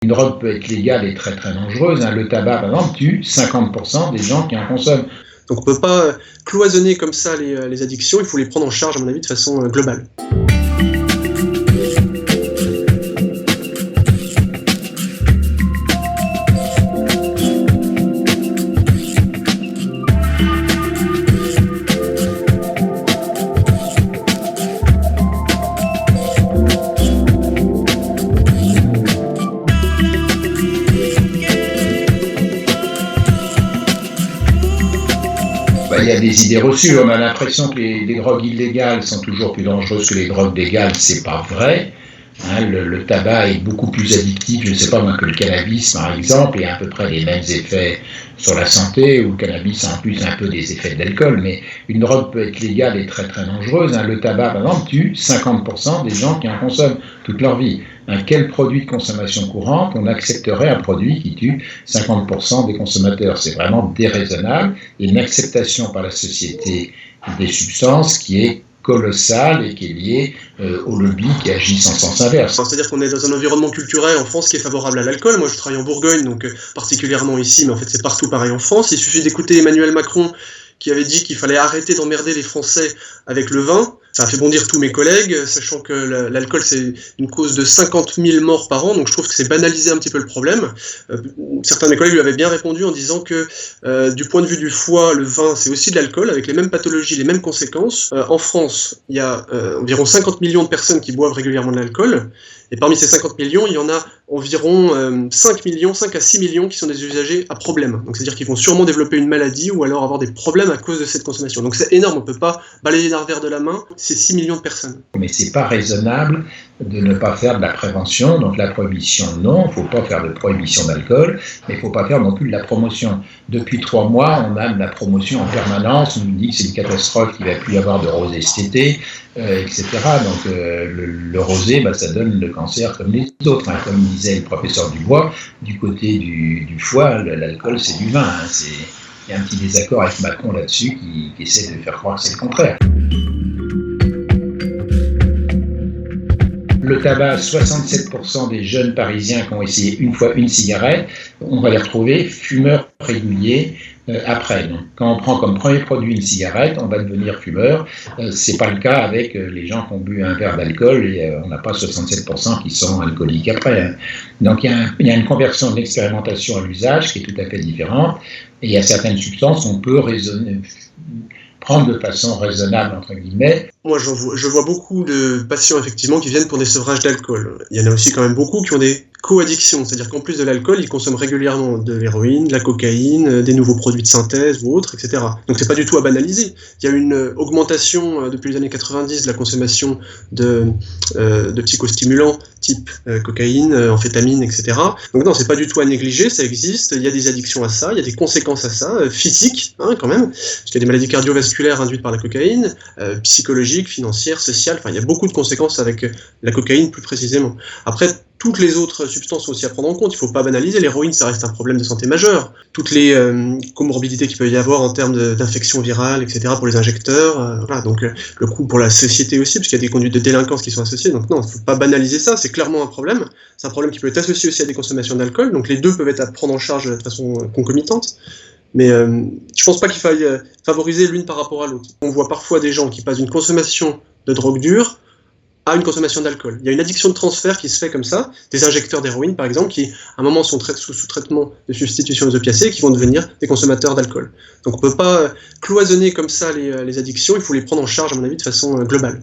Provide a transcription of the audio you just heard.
Une drogue peut être légale et très très dangereuse. Le tabac, par exemple, tue 50% des gens qui en consomment. Donc on ne peut pas cloisonner comme ça les addictions, il faut les prendre en charge, à mon avis, de façon globale. Il y a des idées reçues. On a l'impression que les drogues illégales sont toujours plus dangereuses que les drogues légales. C'est pas vrai. Le tabac est beaucoup plus addictif, je ne sais pas moi, que le cannabis par exemple, et a à peu près les mêmes effets sur la santé, ou le cannabis a en plus un peu des effets de l'alcool, mais une drogue peut être légale et très très dangereuse. Le tabac par exemple tue 50% des gens qui en consomment toute leur vie. Quel produit de consommation courante on accepterait un produit qui tue 50% des consommateurs? C'est vraiment déraisonnable, et une acceptation par la société des substances qui est colossale et qui est liée au lobby qui agissent en sens inverse. C'est-à-dire qu'on est dans un environnement culturel en France qui est favorable à l'alcool. Moi je travaille en Bourgogne, donc particulièrement ici, mais en fait c'est partout pareil en France. Il suffit d'écouter Emmanuel Macron qui avait dit qu'il fallait arrêter d'emmerder les Français avec le vin. Ça a fait bondir tous mes collègues, sachant que l'alcool c'est une cause de 50 000 morts par an, donc je trouve que c'est banaliser un petit peu le problème. Certains de mes collègues lui avaient bien répondu en disant que du point de vue du foie, le vin c'est aussi de l'alcool, avec les mêmes pathologies, les mêmes conséquences. En France, il y a environ 50 millions de personnes qui boivent régulièrement de l'alcool, et parmi ces 50 millions, il y en a environ 5 à 6 millions qui sont des usagers à problème. Donc c'est-à-dire qu'ils vont sûrement développer une maladie ou alors avoir des problèmes à cause de cette consommation. Donc c'est énorme, on ne peut pas balayer d'un revers de la main ces 6 millions de personnes. Mais c'est pas raisonnable de ne pas faire de la prévention. Donc la prohibition, non, il ne faut pas faire de prohibition d'alcool, mais il ne faut pas faire non plus de la promotion. Depuis 3 mois, on a de la promotion en permanence, on nous dit que c'est une catastrophe, qu'il ne va plus y avoir de rosé cet été, etc. Donc le rosé, ça donne le cancer comme les autres. Comme disait le professeur Dubois, du côté du foie, l'alcool c'est du vin. Il y a un petit désaccord avec Macron là-dessus qui essaie de faire croire que c'est le contraire. Le tabac, 67% des jeunes Parisiens qui ont essayé une fois une cigarette, on va les retrouver fumeurs réguliers après. Donc, quand on prend comme premier produit une cigarette, on va devenir fumeur. C'est pas le cas avec les gens qui ont bu un verre d'alcool, et on n'a pas 67% qui sont alcooliques après. Donc il y a une conversion de l'expérimentation à l'usage qui est tout à fait différente, et il y a certaines substances on peut prendre de façon raisonnable, entre guillemets. Moi, je vois beaucoup de patients, effectivement, qui viennent pour des sevrages d'alcool. Il y en a aussi quand même beaucoup qui ont des co-addictions, c'est-à-dire qu'en plus de l'alcool, ils consomment régulièrement de l'héroïne, de la cocaïne, des nouveaux produits de synthèse ou autres, etc. Donc c'est pas du tout à banaliser. Il y a une augmentation depuis les années 90 de la consommation de psychostimulants type cocaïne, amphétamine, etc. Donc non, c'est pas du tout à négliger, ça existe, il y a des addictions à ça, il y a des conséquences à ça, physiques quand même, parce qu'il y a des maladies cardiovasculaires induites par la cocaïne, psychologiques, financières, sociales, il y a beaucoup de conséquences avec la cocaïne plus précisément. Après, toutes les autres substances sont aussi à prendre en compte, il ne faut pas banaliser, l'héroïne ça reste un problème de santé majeur. Toutes les comorbidités qu'il peut y avoir en termes d'infection virale, etc. pour les injecteurs, voilà. Donc le coût pour la société aussi, parce qu'il y a des conduites de délinquance qui sont associées, donc non, il ne faut pas banaliser ça, c'est clairement un problème. C'est un problème qui peut être associé aussi à des consommations d'alcool, donc les deux peuvent être à prendre en charge de façon concomitante. Mais je pense pas qu'il faille favoriser l'une par rapport à l'autre. On voit parfois des gens qui passent d'une consommation de drogue dure à une consommation d'alcool. Il y a une addiction de transfert qui se fait comme ça, des injecteurs d'héroïne par exemple, qui à un moment sont sous traitement de substitution aux opiacés et qui vont devenir des consommateurs d'alcool. Donc on peut pas cloisonner comme ça les addictions, il faut les prendre en charge à mon avis de façon globale.